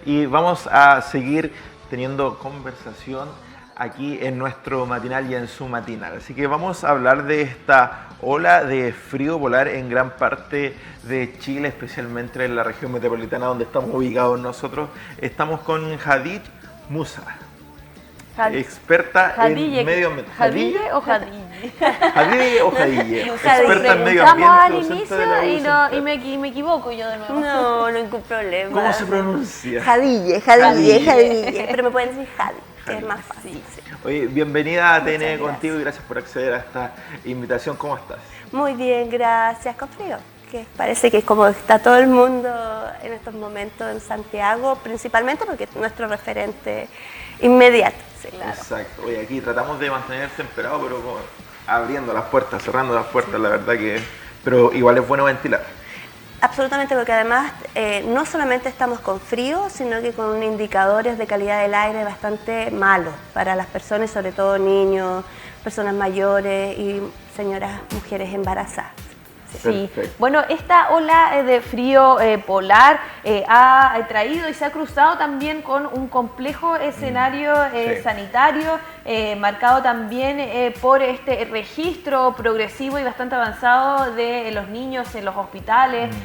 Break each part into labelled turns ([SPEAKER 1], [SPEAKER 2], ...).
[SPEAKER 1] y vamos a seguir teniendo conversación aquí en nuestro matinal y en su matinal. Así que vamos a hablar de esta ola de frío polar en gran parte de Chile, especialmente en la región metropolitana donde estamos ubicados nosotros. Estamos con Jadid Musa, experta en medio ambiente.
[SPEAKER 2] ¿Jadille o Jadille?
[SPEAKER 1] Jadille o Jadille, experta en medio ambiente.
[SPEAKER 2] Al inicio y me equivoco yo de nuevo.
[SPEAKER 3] No, ningún problema.
[SPEAKER 1] ¿Cómo se pronuncia?
[SPEAKER 3] Jadille. Pero me pueden decir Jadi, que es más fácil. Sí.
[SPEAKER 1] Oye, bienvenida a TN
[SPEAKER 3] Muchas
[SPEAKER 1] Contigo y gracias por acceder a esta invitación. ¿Cómo estás?
[SPEAKER 3] Muy bien, gracias. Con frío. Que parece que es como está todo el mundo en estos momentos en Santiago, principalmente porque es nuestro referente inmediato. Sí, claro.
[SPEAKER 1] Exacto. Oye, aquí tratamos de mantener temperado, pero como abriendo las puertas, cerrando las puertas, la verdad que... Pero igual es bueno ventilar.
[SPEAKER 3] Absolutamente, porque además no solamente estamos con frío, sino que con indicadores de calidad del aire bastante malos para las personas, sobre todo niños, personas mayores y señoras, mujeres embarazadas.
[SPEAKER 2] Sí, bueno, esta ola de frío polar ha traído y se ha cruzado también con un complejo escenario sanitario, marcado también por este registro progresivo y bastante avanzado de los niños en los hospitales,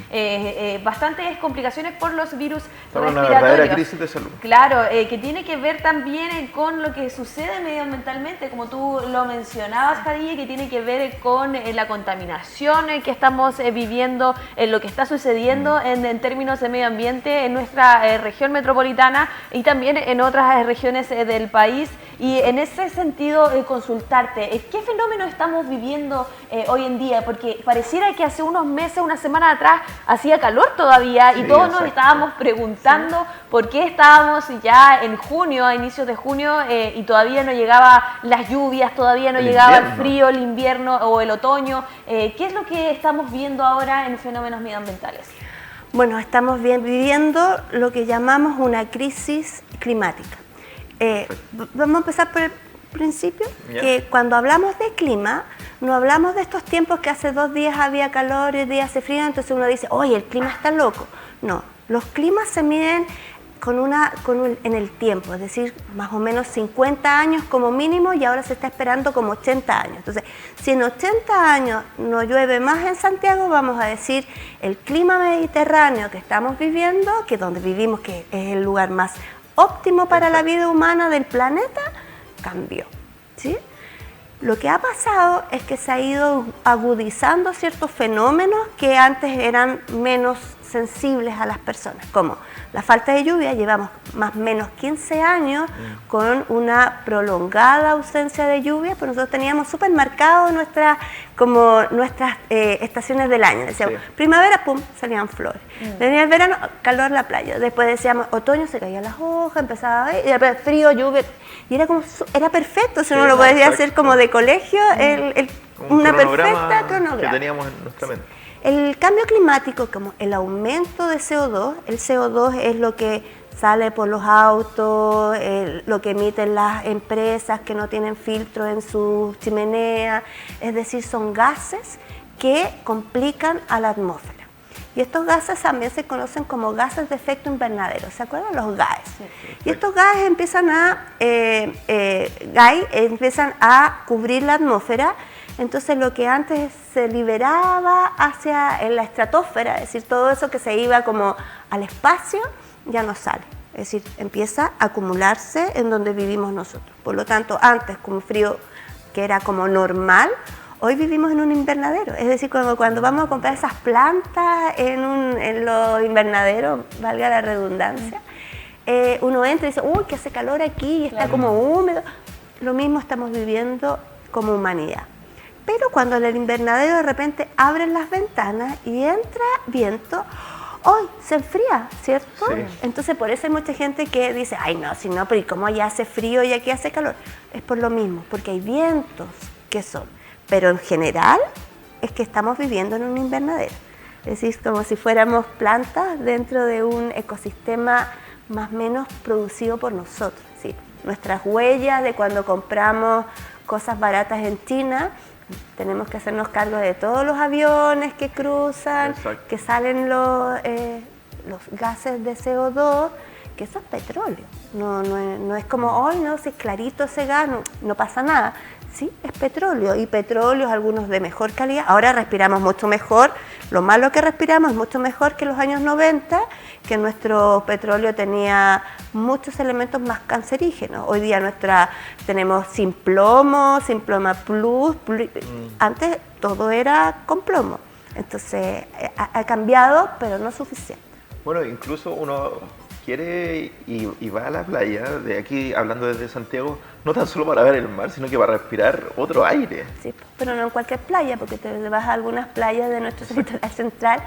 [SPEAKER 2] bastantes complicaciones por los virus respiratorios.
[SPEAKER 1] Una verdadera crisis de salud.
[SPEAKER 2] Claro, que tiene que ver también con lo que sucede medioambientalmente, como tú lo mencionabas, Jadille, que tiene que ver con la contaminación que estamos viviendo, lo que está sucediendo en términos de medio ambiente en nuestra región metropolitana y también en otras regiones del país. Y en ese sentido, consultarte, ¿qué fenómeno estamos viviendo hoy en día? Porque pareciera que hace unos meses, una semana atrás, hacía calor todavía y todos nos estábamos preguntando por qué estábamos ya en junio, a inicios de junio, y todavía no llegaban las lluvias, todavía no llegaba el frío, el invierno o el otoño. ¿Qué es lo que estamos viendo ahora en fenómenos medioambientales?
[SPEAKER 3] Bueno, estamos viviendo lo que llamamos una crisis climática. Vamos a empezar por el principio, que cuando hablamos de clima, no hablamos de estos tiempos que hace 2 días había calor y 2 días hace frío, entonces uno dice, oye, el clima está loco. No, los climas se miden en el tiempo, es decir, más o menos 50 años como mínimo y ahora se está esperando como 80 años. Entonces, si en 80 años no llueve más en Santiago, vamos a decir, el clima mediterráneo que estamos viviendo, que es donde vivimos, que es el lugar más óptimo para la vida humana del planeta, cambió, ¿sí? Lo que ha pasado es que se ha ido agudizando ciertos fenómenos que antes eran menos sensibles a las personas, como la falta de lluvia. Llevamos más o menos 15 años con una prolongada ausencia de lluvia, pero nosotros teníamos súper marcado nuestras estaciones del año. Decíamos, primavera, pum, salían flores. Venía el verano, calor la playa. Después decíamos, otoño, se caían las hojas, empezaba a ver, y después frío, lluvia. Y era perfecto, si uno lo podía hacer como de colegio, una perfecta cronograma
[SPEAKER 1] que teníamos en nuestra mente.
[SPEAKER 3] El cambio climático, como el aumento de CO2, el CO2 es lo que sale por los autos, lo que emiten las empresas que no tienen filtro en sus chimeneas, es decir, son gases que complican a la atmósfera. Y estos gases también se conocen como gases de efecto invernadero, ¿se acuerdan? Los GAES. Y estos gases empiezan a cubrir la atmósfera. Entonces lo que antes se liberaba hacia la estratosfera, es decir, todo eso que se iba como al espacio, ya no sale. Es decir, empieza a acumularse en donde vivimos nosotros. Por lo tanto, antes con frío que era como normal, hoy vivimos en un invernadero. Es decir, cuando vamos a comprar esas plantas en los invernaderos, valga la redundancia, uno entra y dice, uy, que hace calor aquí y está como húmedo. Lo mismo estamos viviendo como humanidad. Pero cuando en el invernadero de repente abren las ventanas y entra viento, hoy se enfría, ¿cierto? Sí. Entonces por eso hay mucha gente que dice, ay no, si no, pero ¿y cómo allá hace frío y aquí hace calor? Es por lo mismo, porque hay vientos que son. Pero en general es que estamos viviendo en un invernadero. Es decir, como si fuéramos plantas dentro de un ecosistema más o menos producido por nosotros. ¿Sí? Nuestras huellas de cuando compramos cosas baratas en China, tenemos que hacernos cargo de todos los aviones que cruzan, que salen los gases de CO2 porque eso es petróleo. No es como, hoy no, si es clarito ese gas, no pasa nada. Sí, es petróleo, y petróleos algunos de mejor calidad. Ahora respiramos mucho mejor, lo malo que respiramos es mucho mejor que los años 90, que nuestro petróleo tenía muchos elementos más cancerígenos. Hoy día tenemos sin ploma plus, antes todo era con plomo. Entonces ha cambiado, pero no suficiente.
[SPEAKER 1] Bueno, incluso uno quiere y va a la playa, de aquí hablando desde Santiago, no tan solo para ver el mar, sino que para respirar otro aire.
[SPEAKER 3] Sí, pero no en cualquier playa, porque te vas a algunas playas de nuestro litoral central,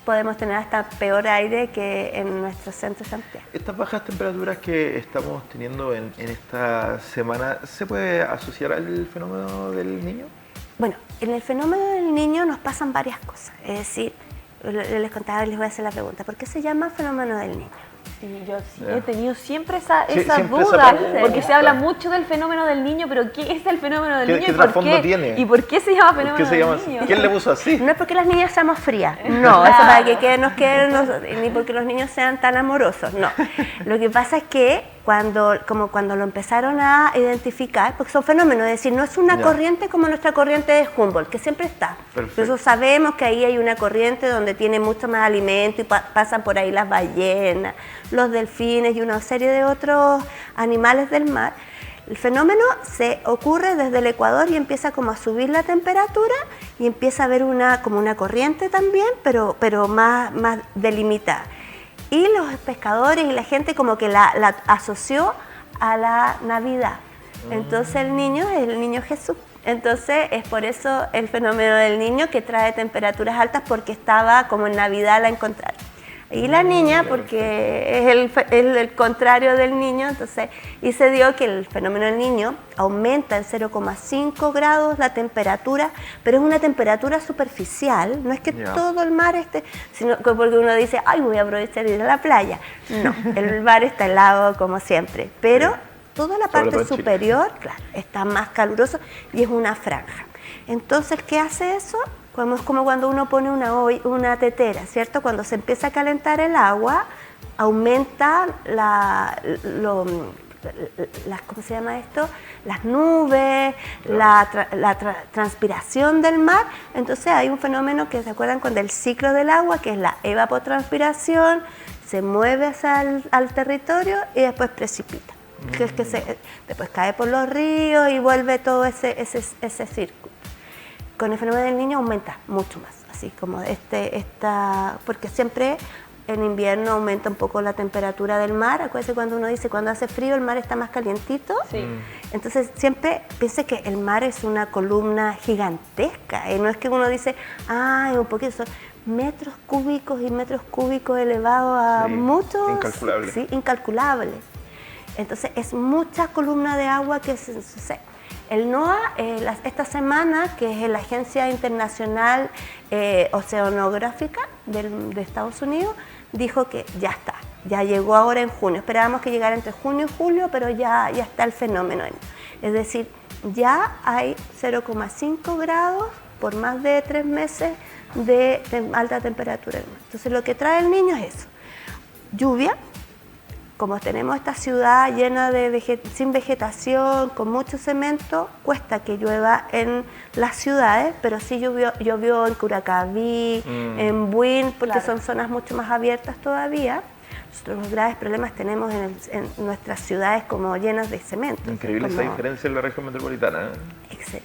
[SPEAKER 3] podemos tener hasta peor aire que en nuestro centro de Santiago.
[SPEAKER 1] Estas bajas temperaturas que estamos teniendo en esta semana, ¿se puede asociar al fenómeno del Niño?
[SPEAKER 3] Bueno, en el fenómeno del Niño nos pasan varias cosas. Es decir, les contaba, les voy a hacer la pregunta, ¿por qué se llama fenómeno del Niño?
[SPEAKER 2] Sí, yo sí he tenido siempre esa
[SPEAKER 1] siempre
[SPEAKER 2] duda,
[SPEAKER 1] esa pregunta.
[SPEAKER 2] porque se habla mucho del fenómeno del niño, pero ¿qué es el fenómeno del niño?
[SPEAKER 1] ¿Qué trasfondo tiene?
[SPEAKER 2] ¿Y por qué se llama fenómeno
[SPEAKER 1] ¿Qué se llama
[SPEAKER 2] del
[SPEAKER 1] así?
[SPEAKER 2] niño?
[SPEAKER 1] ¿Quién le puso así?
[SPEAKER 3] No es porque las niñas seamos frías, no, eso para que nos queden, ni porque los niños sean tan amorosos, no. Lo que pasa es que cuando lo empezaron a identificar, porque son fenómenos, es decir, no es una corriente como nuestra corriente de Humboldt, que siempre está.
[SPEAKER 1] Perfecto.
[SPEAKER 3] Entonces sabemos que ahí hay una corriente donde tiene mucho más alimento y pasan por ahí las ballenas, los delfines y una serie de otros animales del mar. El fenómeno se ocurre desde el Ecuador y empieza como a subir la temperatura y empieza a haber como una corriente también, pero más delimitada. Y los pescadores y la gente como que la asoció a la Navidad. Entonces el niño es el niño Jesús. Entonces es por eso el fenómeno del niño, que trae temperaturas altas, porque estaba como en Navidad la encontraron. Y la niña, porque es el contrario del niño, entonces, y se dio que el fenómeno del niño aumenta en 0,5 grados la temperatura, pero es una temperatura superficial, no es que todo el mar esté, sino que porque uno dice, ay, voy a aprovechar de ir a la playa. No, el mar está helado como siempre, pero toda la parte superior, claro, está más caluroso y es una franja. Entonces, ¿qué hace eso? Es como cuando uno pone una tetera, ¿cierto? Cuando se empieza a calentar el agua, aumenta ¿cómo se llama esto? Las nubes, la transpiración del mar. Entonces hay un fenómeno que se acuerdan del ciclo del agua, que es la evapotranspiración, se mueve hacia al territorio y después precipita. Que es que después cae por los ríos y vuelve todo ese círculo. Con el fenómeno del niño aumenta mucho más, así como porque siempre en invierno aumenta un poco la temperatura del mar. Acuérdense cuando uno dice, cuando hace frío el mar está más calientito.
[SPEAKER 2] Sí.
[SPEAKER 3] Entonces siempre piense que el mar es una columna gigantesca, y no es que uno dice, un poquito, son metros cúbicos y metros cúbicos elevados a muchos.
[SPEAKER 1] Incalculable.
[SPEAKER 3] Sí, incalculable. Entonces es mucha columna de agua que sucede. El NOAA, esta semana, que es la Agencia Internacional Oceanográfica de Estados Unidos, dijo que ya está, ya llegó ahora en junio. Esperábamos que llegara entre junio y julio, pero ya está el fenómeno. Es decir, ya hay 0,5 grados por más de 3 meses de alta temperatura. Entonces lo que trae el niño es eso, lluvia. Como tenemos esta ciudad llena sin vegetación, con mucho cemento, cuesta que llueva en las ciudades, pero sí llovió en Curacaví, en Buin, porque son zonas mucho más abiertas todavía. Nosotros los graves problemas tenemos en nuestras ciudades como llenas de cemento.
[SPEAKER 1] Increíble esa diferencia en la región metropolitana.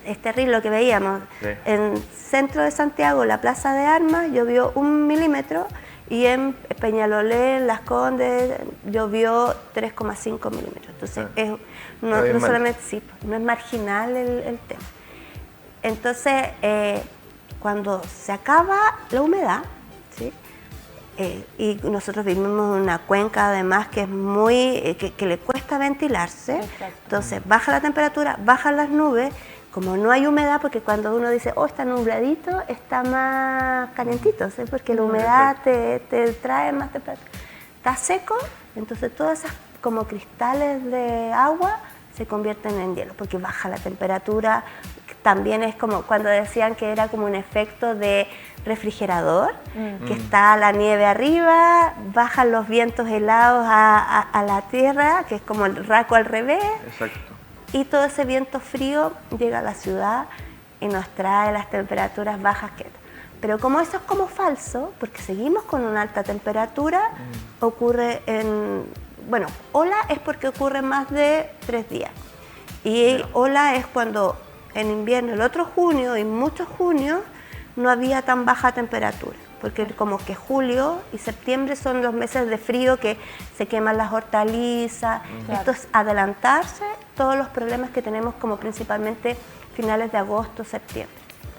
[SPEAKER 3] Es terrible lo que veíamos. Sí. En el centro de Santiago, la Plaza de Armas, llovió 1 milímetro, y en Peñalolén, en Las Condes, llovió 3,5 milímetros. Entonces, no solamente no es marginal el tema. Entonces, cuando se acaba la humedad, ¿sí? Y nosotros vivimos en una cuenca además que es que le cuesta ventilarse. Exacto. Entonces baja la temperatura, bajan las nubes, como no hay humedad, porque cuando uno dice, está nubladito, está más calientito, ¿sí? Porque la humedad te trae más temperatura. Está seco, entonces todas esas como cristales de agua se convierten en hielo, porque baja la temperatura también es como cuando decían que era como un efecto de refrigerador, que está la nieve arriba, bajan los vientos helados a la tierra, que es como el raco al revés.
[SPEAKER 1] Exacto.
[SPEAKER 3] Y todo ese viento frío llega a la ciudad y nos trae las temperaturas bajas. Pero como eso es como falso, porque seguimos con una alta temperatura, ocurre bueno, ola es porque ocurre más de 3 días. Y ola es cuando en invierno, el otro junio y muchos junios, no había tan baja temperatura. Porque como que julio y septiembre son los meses de frío que se queman las hortalizas. Esto es adelantarse todos los problemas que tenemos como principalmente finales de agosto, septiembre.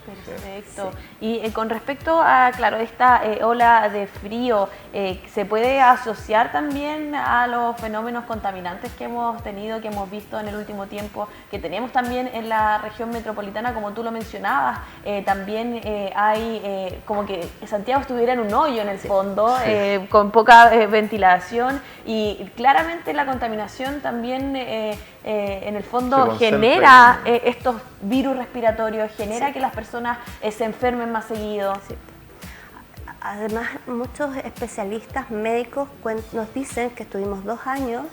[SPEAKER 2] Perfecto. Sí. Y con respecto a, claro, esta ola de frío, ¿se puede asociar también a los fenómenos contaminantes que hemos tenido, que hemos visto en el último tiempo, que tenemos también en la región metropolitana, como tú lo mencionabas? También hay como que Santiago estuviera en un hoyo en el fondo, con poca ventilación, y claramente la contaminación también en el fondo genera estos virus respiratorios, genera que las personas se enfermen más seguido. Sí.
[SPEAKER 3] Además, muchos especialistas médicos nos dicen que estuvimos 2 años,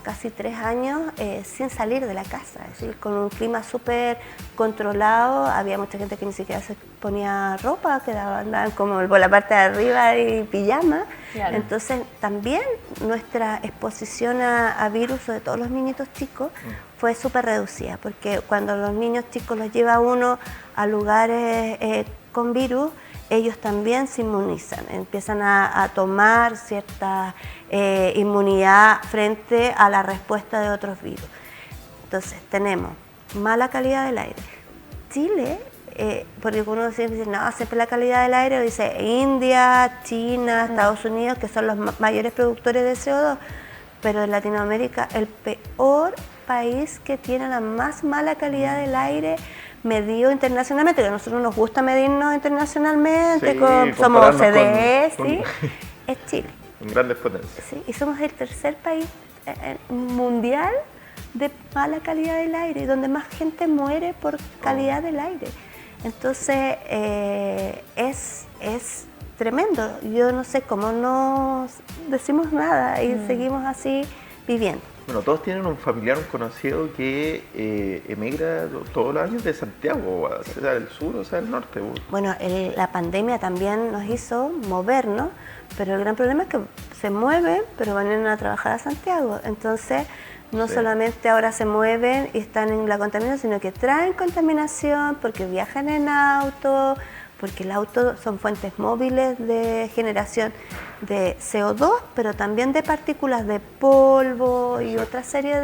[SPEAKER 3] casi 3 años, sin salir de la casa, es decir, con un clima súper controlado. Había mucha gente que ni siquiera se ponía ropa, andaban como por la parte de arriba y pijama. Claro. Entonces, también nuestra exposición a virus, sobre todo los niñitos chicos, fue súper reducida, porque cuando los niños chicos los lleva uno a lugares con virus, ellos también se inmunizan, empiezan a tomar cierta inmunidad frente a la respuesta de otros virus. Entonces, tenemos mala calidad del aire. Chile, porque uno siempre dice, no, siempre la calidad del aire, dice India, China, Estados Unidos, que son los mayores productores de CO2, pero en Latinoamérica el peor país que tiene la más mala calidad del aire medido internacionalmente, que a nosotros nos gusta medirnos internacionalmente, somos OCDE, es Chile.
[SPEAKER 1] En grandes potencias.
[SPEAKER 3] Sí, y somos el tercer país mundial de mala calidad del aire, donde más gente muere por calidad del aire. Entonces, es tremendo. Yo no sé cómo no decimos nada y seguimos así viviendo.
[SPEAKER 1] Bueno, todos tienen un familiar, un conocido que emigra todos los años de Santiago, sea del sur o sea del norte.
[SPEAKER 3] Bueno, la pandemia también nos hizo movernos, pero el gran problema es que se mueven, pero van a ir a trabajar a Santiago. Entonces, no solamente ahora se mueven y están en la contaminación, sino que traen contaminación porque viajan en auto, porque el auto son fuentes móviles de generación de CO2, pero también de partículas de polvo y otra serie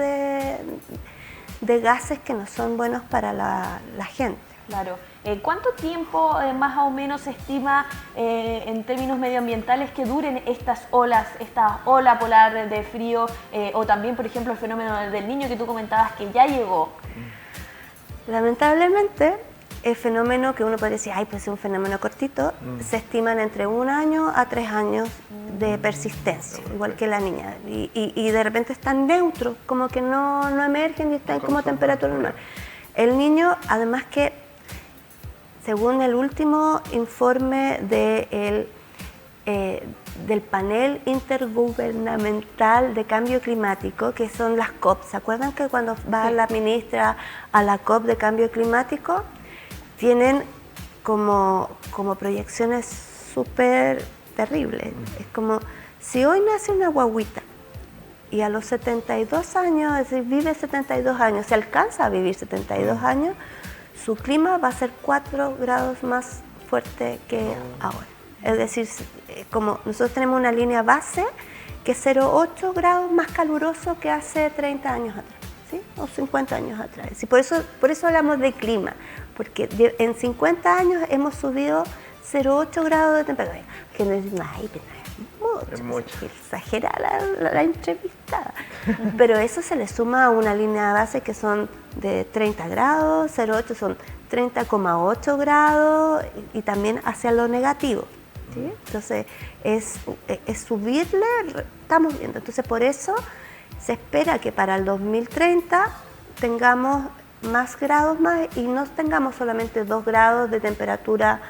[SPEAKER 3] de gases que no son buenos para la gente.
[SPEAKER 2] Claro. ¿Cuánto tiempo más o menos se estima en términos medioambientales que duren estas olas, esta ola polar de frío o también, por ejemplo, el fenómeno del Niño que tú comentabas que ya llegó?
[SPEAKER 3] Lamentablemente, el fenómeno que uno puede decir, ay, pues es un fenómeno cortito, se estiman entre 1 año a 3 años de persistencia, igual que la niña. Y de repente están neutros, como que no emergen y están como a temperatura normal. El niño, además que, según el último informe del panel intergubernamental de cambio climático, que son las COP, ¿se acuerdan que cuando va la ministra a la COP de cambio climático, tienen como proyecciones súper terribles? Es como, si hoy nace una guaguita y a los 72 años, es decir, vive 72 años, se alcanza a vivir 72 años, su clima va a ser 4 grados más fuerte que ahora. Es decir, como nosotros tenemos una línea base que es 0,8 grados más caluroso que hace 30 años atrás, ¿sí? O 50 años atrás. Y por eso hablamos de clima, porque en 50 años hemos subido 0,8 grados de temperatura. Que nos dicen, ay, pero es mucho. Exagera la entrevistada. Pero eso se le suma a una línea base que son de 30 grados, 0,8 son 30,8 grados y también hacia lo negativo, ¿sí? Entonces, es subirle, estamos viendo. Entonces, por eso se espera que para el 2030 tengamos más grados más y no tengamos solamente 2 grados de temperatura,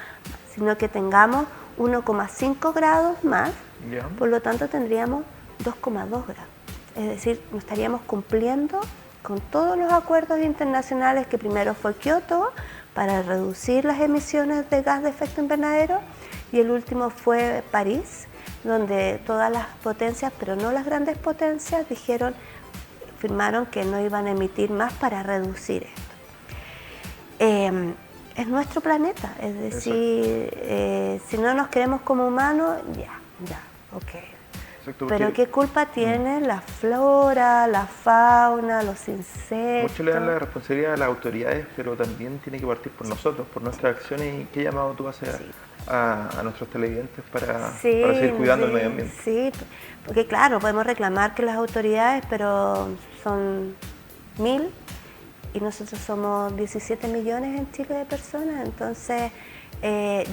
[SPEAKER 3] sino que tengamos 1,5 grados más,
[SPEAKER 1] Ya.
[SPEAKER 3] por lo tanto tendríamos 2,2 grados. Es decir, no estaríamos cumpliendo con todos los acuerdos internacionales que primero fue Kioto para reducir las emisiones de gas de efecto invernadero y el último fue París, donde todas las potencias, pero no las grandes potencias, firmaron que no iban a emitir más para reducir esto. Es nuestro planeta, es decir, si no nos queremos como humanos, ya, ok.
[SPEAKER 1] Exacto,
[SPEAKER 3] Pero
[SPEAKER 1] porque
[SPEAKER 3] ¿qué culpa tiene la flora, la fauna, los insectos?
[SPEAKER 1] muchos le dan la responsabilidad a las autoridades, pero también tiene que partir por nosotros, por nuestras acciones. ¿Y qué llamado tú haces a nuestros televidentes para seguir cuidando el medio ambiente?
[SPEAKER 3] Sí, porque claro, podemos reclamar que las autoridades, pero son 1000 y nosotros somos 17 millones en Chile de personas, entonces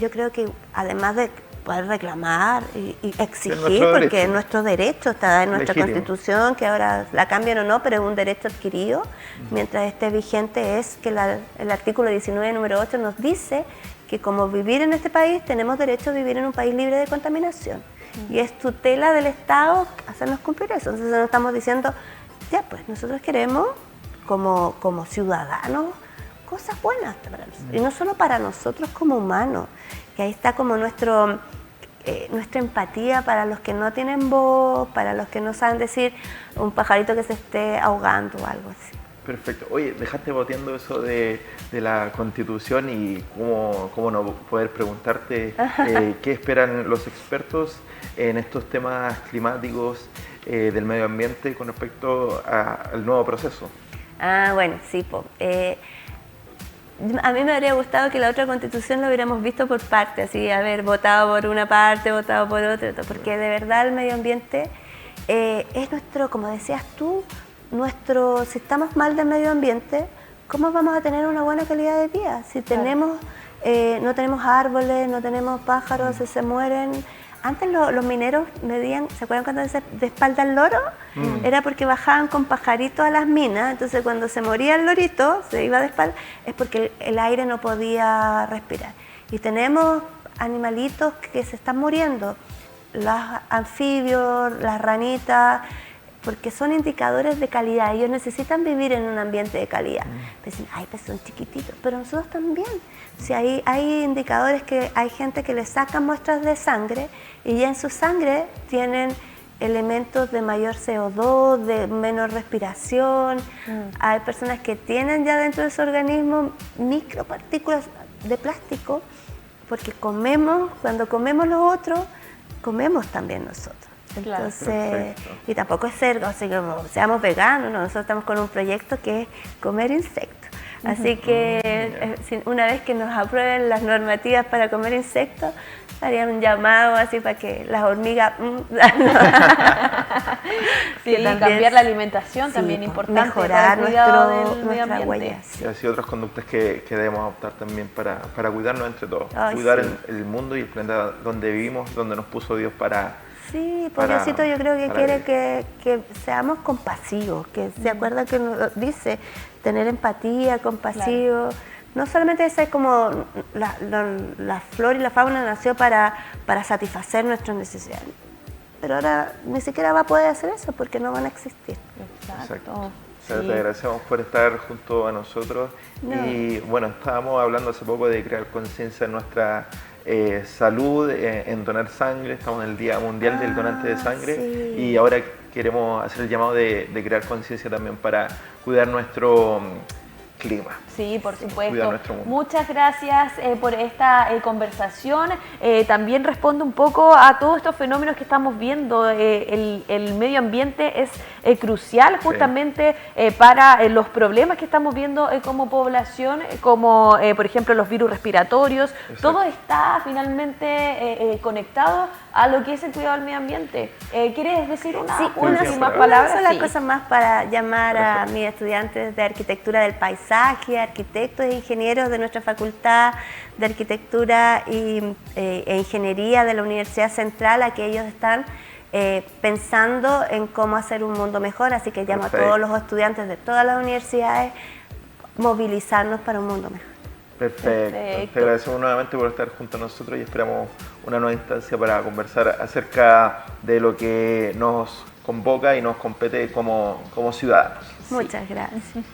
[SPEAKER 3] yo creo que además de poder reclamar y exigir, porque es nuestro derecho, está en nuestra Constitución, que ahora la cambian o no, pero es un derecho adquirido, mientras esté vigente, es que el artículo 19, número 8, nos dice que como vivir en este país, tenemos derecho a vivir en un país libre de contaminación. Y es tutela del Estado hacernos cumplir eso. Entonces nos estamos diciendo, ya pues, nosotros queremos, como ciudadanos, cosas buenas para nosotros. Y no solo para nosotros como humanos, que ahí está como nuestra empatía para los que no tienen voz, para los que no saben decir un pajarito que se esté ahogando o algo así.
[SPEAKER 1] Perfecto. Oye, dejaste boteando eso de la Constitución y cómo no poder preguntarte qué esperan los expertos en estos temas climáticos del medio ambiente con respecto al nuevo proceso.
[SPEAKER 3] Bueno, sí, a mí me habría gustado que la otra Constitución lo hubiéramos visto por partes, así, haber votado por una parte, votado por otra, porque de verdad el medio ambiente es nuestro, como decías tú, si estamos mal del medio ambiente, ¿cómo vamos a tener una buena calidad de vida? Si no tenemos árboles, no tenemos pájaros, se mueren. Antes los mineros medían, ¿se acuerdan cuando se de espalda el loro? Era porque bajaban con pajaritos a las minas, entonces cuando se moría el lorito, se iba de espalda, es porque el aire no podía respirar. Y tenemos animalitos que se están muriendo, los anfibios, las ranitas, porque son indicadores de calidad, ellos necesitan vivir en un ambiente de calidad. Dicen, pues son chiquititos, pero nosotros también. Si hay indicadores que hay gente que le saca muestras de sangre y ya en su sangre tienen elementos de mayor CO2, de menor respiración. Hay personas que tienen ya dentro de su organismo micropartículas de plástico, porque cuando comemos los otros, comemos también nosotros. Entonces, y tampoco es ser, o sea, que seamos veganos, no, nosotros estamos con un proyecto que es comer insectos. Así que una vez que nos aprueben las normativas para comer insectos, harían un llamado así para que las hormigas...
[SPEAKER 2] Sí, cambiar la alimentación también importante
[SPEAKER 3] mejorar
[SPEAKER 2] para el cuidado del medio
[SPEAKER 3] nuestra
[SPEAKER 2] ambiente.
[SPEAKER 3] huella.
[SPEAKER 1] Y así otras conductas que debemos adoptar también para cuidarnos entre todos.
[SPEAKER 3] Ay,
[SPEAKER 1] cuidar
[SPEAKER 3] sí.
[SPEAKER 1] el mundo y el planeta donde vivimos, donde nos puso Dios para...
[SPEAKER 3] Sí, por Diosito yo creo que quiere que seamos compasivos, que se acuerda que nos dice tener empatía, compasivo. No solamente es como la flora y la fauna nació para satisfacer nuestras necesidades, pero ahora ni siquiera va a poder hacer eso porque no van a existir.
[SPEAKER 1] Exacto. O sea, te agradecemos por estar junto a nosotros. Y bueno, estábamos hablando hace poco de crear conciencia en nuestra salud, en donar sangre. Estamos en el Día Mundial del Donante de Sangre y ahora queremos hacer el llamado de crear conciencia también para cuidar nuestro clima.
[SPEAKER 2] Sí, por supuesto.
[SPEAKER 1] Cuidar nuestro mundo.
[SPEAKER 2] Muchas gracias por esta conversación. También responde un poco a todos estos fenómenos que estamos viendo. El medio ambiente es crucial justamente para los problemas que estamos viendo como población, como por ejemplo los virus respiratorios. Exacto. Todo está finalmente conectado a lo que es el cuidado del medio ambiente. ¿Quieres decir unas últimas palabras?
[SPEAKER 3] Una sola cosa más para llamar a mis estudiantes de arquitectura del paisaje, arquitectos e ingenieros de nuestra Facultad de Arquitectura e Ingeniería de la Universidad Central, a que ellos están pensando en cómo hacer un mundo mejor, así que llamo a todos los estudiantes de todas las universidades, movilizarnos para un mundo mejor.
[SPEAKER 1] Perfecto.
[SPEAKER 2] Perfecto.
[SPEAKER 1] Te agradecemos nuevamente por estar junto a nosotros y esperamos una nueva instancia para conversar acerca de lo que nos convoca y nos compete como ciudadanos.
[SPEAKER 3] Muchas gracias.